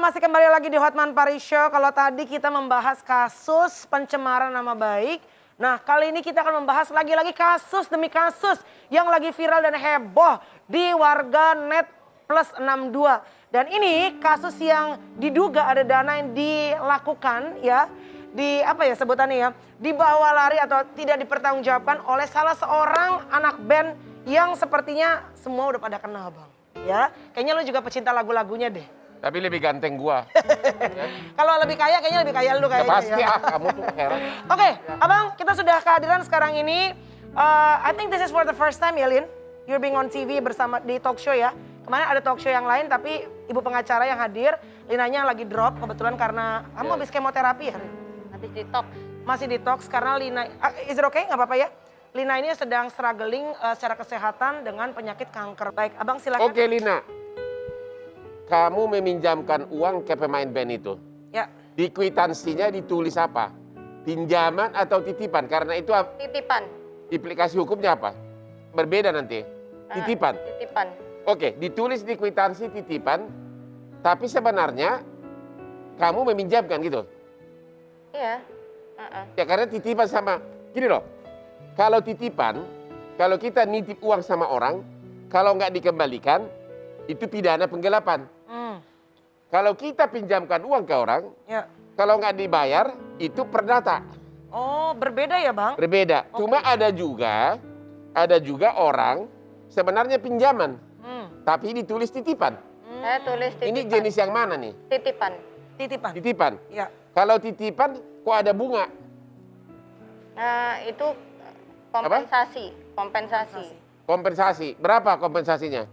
masih kembali lagi di Hotman Paris Show. Kalau tadi kita membahas kasus pencemaran nama baik. Nah, kali ini kita akan membahas lagi-lagi kasus demi kasus yang lagi viral dan heboh di warga net plus 62. Dan ini kasus yang diduga ada dana yang dilakukan ya, di apa ya sebutannya ya, dibawa lari atau tidak dipertanggungjawabkan oleh salah seorang anak band yang sepertinya semua udah pada kenal, Bang. Ya, kayaknya lu juga pecinta lagu-lagunya deh. Tapi lebih ganteng gua. Kalau lebih kaya, kayaknya lebih kaya lu kayaknya. Pasti ya. kamu tuh heran. Oke, Abang, kita sudah kehadiran sekarang ini. I think this is for the first time ya, Lin. You're being on TV bersama di talk show ya. Kemarin ada talk show yang lain, tapi ibu pengacara yang hadir, Linanya lagi drop kebetulan karena kamu habis kemoterapi ya, Lin? Habis detox. Masih detox karena Lina, is it okay? Nggak apa-apa ya? Lina ini sedang struggling secara kesehatan dengan penyakit kanker. Baik, Abang silakan. Oke Lina, kamu meminjamkan uang ke pemain band itu. Ya. Di kwitansinya ditulis apa? Pinjaman atau titipan? Karena itu Titipan. implikasi hukumnya apa? Berbeda nanti. Titipan. Titipan. Oke, ditulis di kwitansi titipan, tapi sebenarnya kamu meminjamkan gitu. Iya. Ya karena titipan sama, gini loh. Kalau titipan, kalau kita nitip uang sama orang, kalau nggak dikembalikan, itu pidana penggelapan. Kalau kita pinjamkan uang ke orang, Ya. kalau nggak dibayar, itu perdata. Oh, berbeda ya, Bang? Berbeda. Oke. Cuma ada juga orang sebenarnya pinjaman, tapi ditulis titipan. Saya tulis titipan. Ini jenis yang mana nih? Titipan. Titipan. Titipan. Ya. Kalau titipan, kok ada bunga? Itu kompensasi. Kompensasi. Kompensasi. Berapa kompensasinya?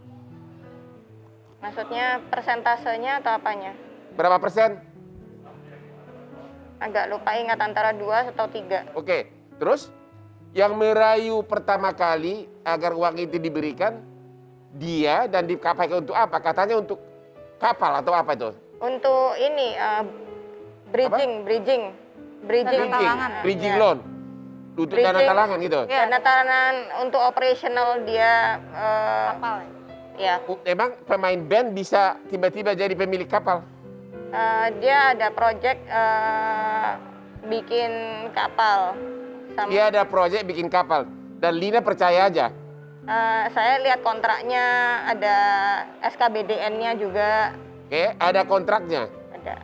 Maksudnya persentasenya atau apanya? Berapa persen? Agak lupa ingat antara 2 atau 3. Oke. Terus yang merayu pertama kali agar uang itu diberikan dia dan dipakai untuk apa? Katanya untuk kapal atau apa itu? Untuk ini bridging. Bridging Ya. loan. Untuk dana Bridging. talangan gitu. Ya, dana talangan untuk operasional dia kapal. Ya. Emang pemain band bisa tiba-tiba jadi pemilik kapal? Dia ada project bikin kapal. Dia ada proyek bikin kapal. Dan Lina percaya aja. Saya lihat kontraknya, ada SKBDN-nya juga Oke, ada kontraknya. ada.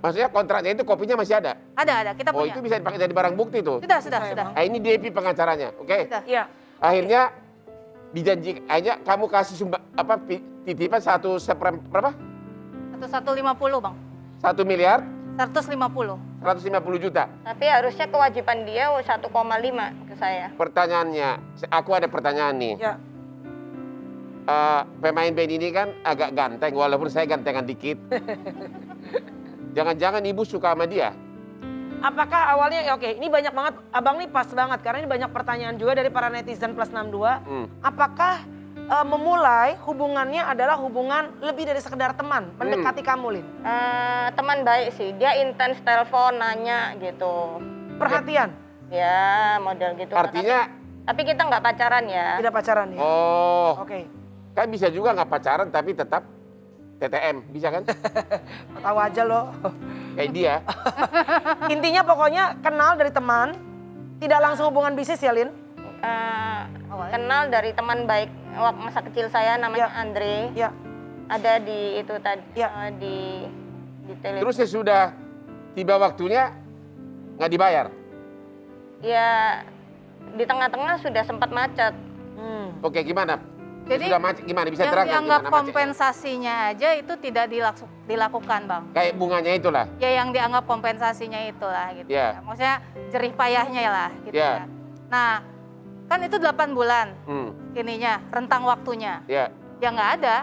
Maksudnya kontraknya itu kopinya masih ada? Ada, kita Oh punya. itu bisa dipakai jadi barang bukti tuh. Sudah. Nah, ini DP pengacaranya, oke? Sudah. Iya. Akhirnya dijanjikan aja kamu kasih titipan berapa? 150, Bang. 1 miliar 150. 150 juta. Tapi harusnya kewajiban dia 1,5 ke saya. Pertanyaannya, aku ada pertanyaan nih. Ya. Pemain band ini kan agak ganteng, walaupun saya gantengan dikit. Jangan-jangan ibu suka sama dia? Apakah awalnya, ya oke ini banyak banget, Abang nih pas banget karena ini banyak pertanyaan juga dari para netizen plus 62. Apakah memulai hubungannya adalah hubungan lebih dari sekedar teman, mendekati kamu, Lin? Teman baik sih, dia intens telepon, nanya gitu. Perhatian, Ya, model gitu. Artinya, Tapi kita nggak pacaran ya. tidak pacaran ya? oh, Oke, kan bisa juga nggak pacaran tapi tetap TTM, bisa kan? tahu aja loh. Kayak dia. Intinya pokoknya kenal dari teman, tidak langsung hubungan bisnis ya, Lin? Kenal dari teman baik waktu masa kecil saya, namanya Ya. Andre. Ya, Ada di itu tadi, Ya. di telepon. Terus sesudah tiba waktunya nggak dibayar. Ya, di tengah-tengah sudah sempat macet. Oke, gimana? Jadi Sudah macet gimana? Bisa yang terangkan dianggap gimana macetnya? kompensasinya aja itu tidak dilakukan, Bang. Kayak bunganya itulah. Ya yang dianggap kompensasinya itulah gitu. Ya. Maksudnya jerih payahnya lah gitu Ya. ya. Nah, kan itu 8 bulan ininya, rentang waktunya. Ya. Ya nggak ada.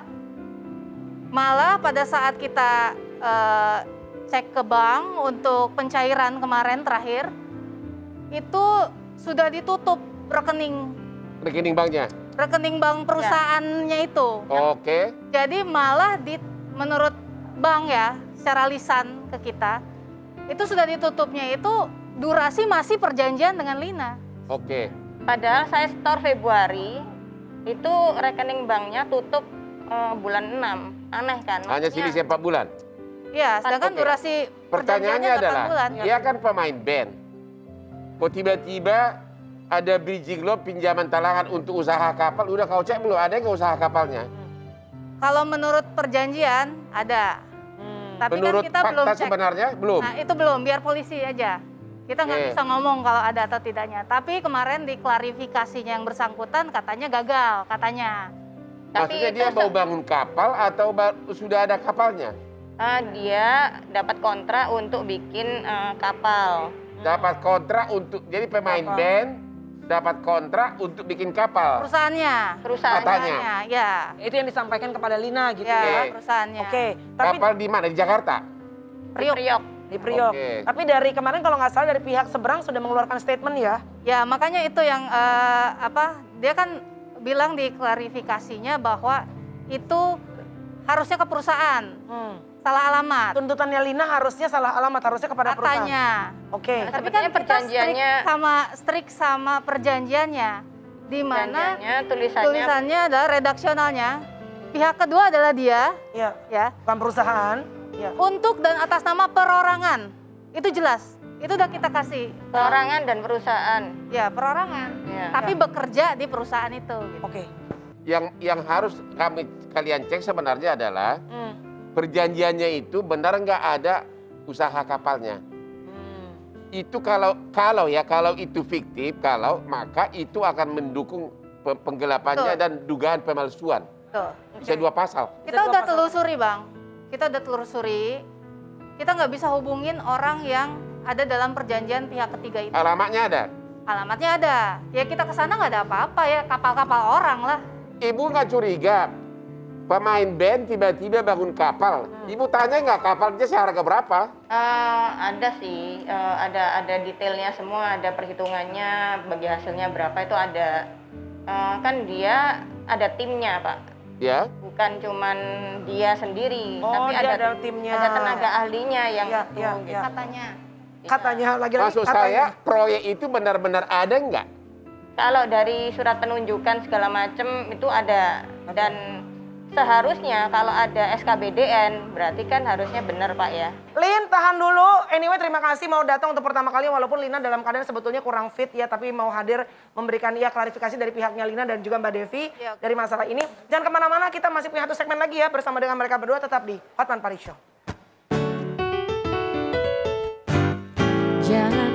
Malah pada saat kita cek ke bank untuk pencairan kemarin terakhir, itu sudah ditutup Rekening banknya. rekening bank perusahaannya itu. Oke. Jadi malah menurut bank ya, secara lisan ke kita, itu sudah ditutupnya itu durasi masih perjanjian dengan Lina. Oke. Padahal saya store Februari, itu rekening banknya tutup bulan 6. Aneh kan? Hanya Maksudnya, selisih 4 bulan. Iya, sedangkan Oke. durasi Pertanyaannya perjanjiannya 8 adalah, bulan. dia kan pemain band. Kok tiba-tiba ada bridging loan pinjaman talangan untuk usaha kapal, udah kau cek belum? Ada nggak usaha kapalnya? Kalau menurut perjanjian ada. Tapi Menurut kan kita belum fakta cek. sebenarnya belum. Nah, itu belum, biar polisi aja. Kita nggak Oke. bisa ngomong kalau ada atau tidaknya. Tapi kemarin di klarifikasinya yang bersangkutan katanya gagal, katanya. Tapi Maksudnya itu dia mau bangun kapal atau sudah ada kapalnya? dia dapat kontrak untuk bikin kapal. Dapat kontrak untuk jadi pemain Kapal. band, dapat kontrak untuk bikin kapal. Perusahaannya. Perusahaan. Katanya. Ya. Itu yang disampaikan kepada Lina gitu Ya, ya. Oke. perusahaannya. Oke, tapi Kapal di mana? Di Jakarta. Priok. Priok. di Priok. Oke. Tapi dari kemarin kalau nggak salah dari pihak seberang sudah mengeluarkan statement ya. Ya, makanya itu yang dia kan bilang di klarifikasinya bahwa itu harusnya ke perusahaan, salah alamat. Tuntutannya Lina harusnya salah alamat, harusnya kepada perusahaan. Katanya. Oke. Nah, Tapi kan sebetulnya kita perjanjiannya- strict sama perjanjiannya, di mana Perjanjiannya, tulisannya tulisannya adalah redaksionalnya. Pihak kedua adalah dia, Ya, ya, bukan perusahaan. Ya. untuk dan atas nama perorangan. Itu jelas. Itu udah kita kasih. perorangan dan perusahaan. Ya, perorangan. Ya. Tapi bekerja di perusahaan itu. Gitu. Oke. Yang harus kalian cek sebenarnya adalah perjanjiannya itu benar nggak ada usaha kapalnya. Itu kalau itu fiktif, maka itu akan mendukung penggelapannya Betul. dan dugaan pemalsuan. Tuh. Bisa 2 pasal. Kita dua udah pasal. telusuri, Bang. Kita udah telusuri. Kita nggak bisa hubungin orang yang ada dalam perjanjian pihak ketiga itu. Alamatnya ada. Alamatnya ada. Ya kita ke sana nggak ada apa-apa ya, kapal-kapal orang lah. Ibu nggak curiga pemain band tiba-tiba bangun kapal. Ibu tanya nggak kapalnya seharga berapa? Ada sih, ada detailnya semua, ada perhitungannya, bagi hasilnya berapa itu ada. Kan dia ada timnya, Pak. Ya. Bukan cuman dia sendiri, Oh, tapi dia ada timnya. ada tenaga ahlinya yang Ya, itu. ya, gitu. ya. Katanya. Katanya lagi-lagi Maksud katanya. saya proyek itu benar-benar ada nggak? Kalau dari surat penunjukan segala macam itu ada, dan seharusnya kalau ada SKBDN berarti kan harusnya benar, Pak ya. Lin, tahan dulu. Anyway, terima kasih mau datang untuk pertama kali walaupun Lina dalam keadaan sebetulnya kurang fit ya, tapi mau hadir memberikan klarifikasi dari pihaknya Lina dan juga Mbak Devi Ya. dari masalah ini. Jangan kemana-mana, kita masih punya satu segmen lagi ya bersama dengan mereka berdua, tetap di Hotman Paris Show. Jangan